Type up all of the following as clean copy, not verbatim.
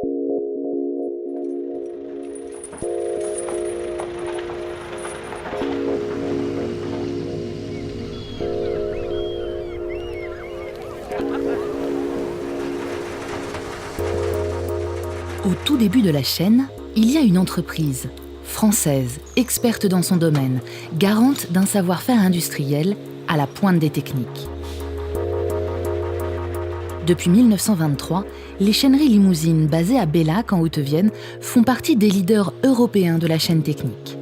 Au tout début de la chaîne, il y a une entreprise française, experte dans son domaine, garante d'un savoir-faire industriel à la pointe des techniques. Depuis 1923, les chaîneries Limousine basées à Bellac en Haute-Vienne font partie des leaders européens de la chaîne technique.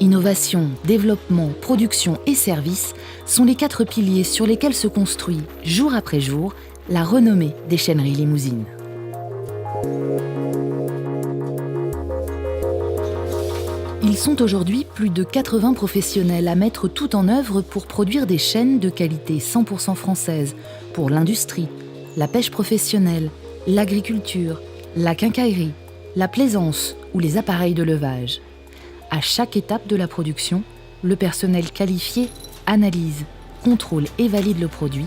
Innovation, développement, production et services sont les 4 piliers sur lesquels se construit, jour après jour, la renommée des chaîneries Limousine. Ils sont aujourd'hui plus de 80 professionnels à mettre tout en œuvre pour produire des chaînes de qualité 100% française pour l'industrie, la pêche professionnelle, l'agriculture, la quincaillerie, la plaisance ou les appareils de levage. À chaque étape de la production, le personnel qualifié analyse, contrôle et valide le produit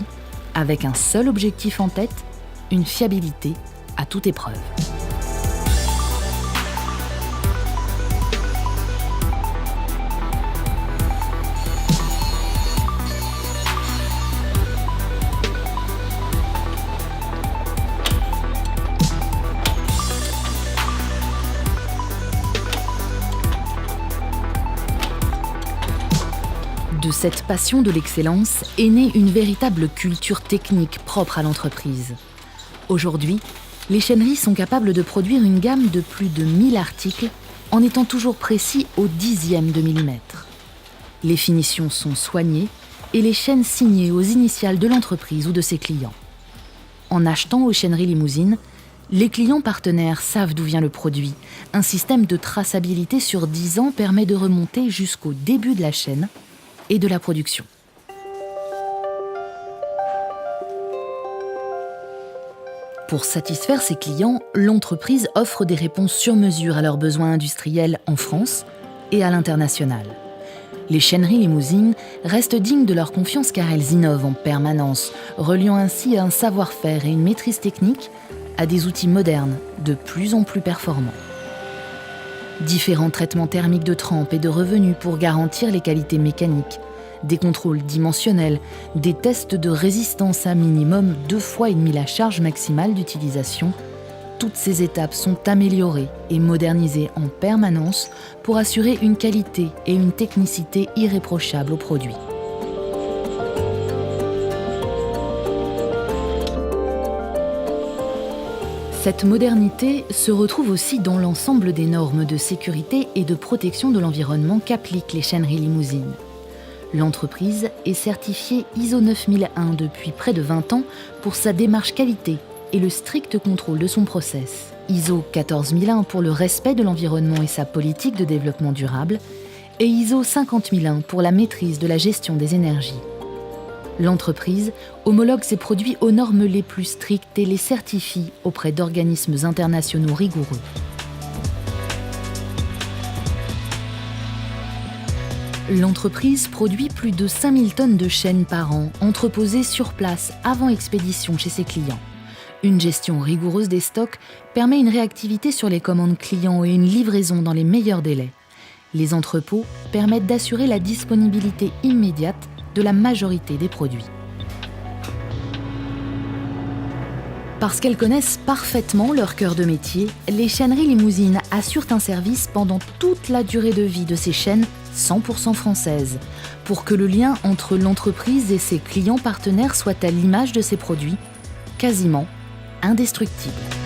avec un seul objectif en tête, une fiabilité à toute épreuve. De cette passion de l'excellence est née une véritable culture technique propre à l'entreprise. Aujourd'hui, les chaîneries sont capables de produire une gamme de plus de 1000 articles en étant toujours précis au dixième de millimètre. Les finitions sont soignées et les chaînes signées aux initiales de l'entreprise ou de ses clients. En achetant aux chaîneries Limousine, les clients partenaires savent d'où vient le produit. Un système de traçabilité sur 10 ans permet de remonter jusqu'au début de la chaîne et de la production. Pour satisfaire ses clients, l'entreprise offre des réponses sur mesure à leurs besoins industriels en France et à l'international. Les chaîneries Limousine restent dignes de leur confiance car elles innovent en permanence, reliant ainsi un savoir-faire et une maîtrise technique à des outils modernes de plus en plus performants. Différents traitements thermiques de trempe et de revenus pour garantir les qualités mécaniques, des contrôles dimensionnels, des tests de résistance à minimum 2,5 fois la charge maximale d'utilisation. Toutes ces étapes sont améliorées et modernisées en permanence pour assurer une qualité et une technicité irréprochables au produit. Cette modernité se retrouve aussi dans l'ensemble des normes de sécurité et de protection de l'environnement qu'appliquent les chaîneries Limousine. L'entreprise est certifiée ISO 9001 depuis près de 20 ans pour sa démarche qualité et le strict contrôle de son process. ISO 14001 pour le respect de l'environnement et sa politique de développement durable et ISO 50001 pour la maîtrise de la gestion des énergies. L'entreprise homologue ses produits aux normes les plus strictes et les certifie auprès d'organismes internationaux rigoureux. L'entreprise produit plus de 5000 tonnes de chaînes par an, entreposées sur place avant expédition chez ses clients. Une gestion rigoureuse des stocks permet une réactivité sur les commandes clients et une livraison dans les meilleurs délais. Les entrepôts permettent d'assurer la disponibilité immédiate de la majorité des produits. Parce qu'elles connaissent parfaitement leur cœur de métier, les chaîneries Limousine assurent un service pendant toute la durée de vie de ces chaînes 100% françaises, pour que le lien entre l'entreprise et ses clients partenaires soit à l'image de ses produits, quasiment indestructible.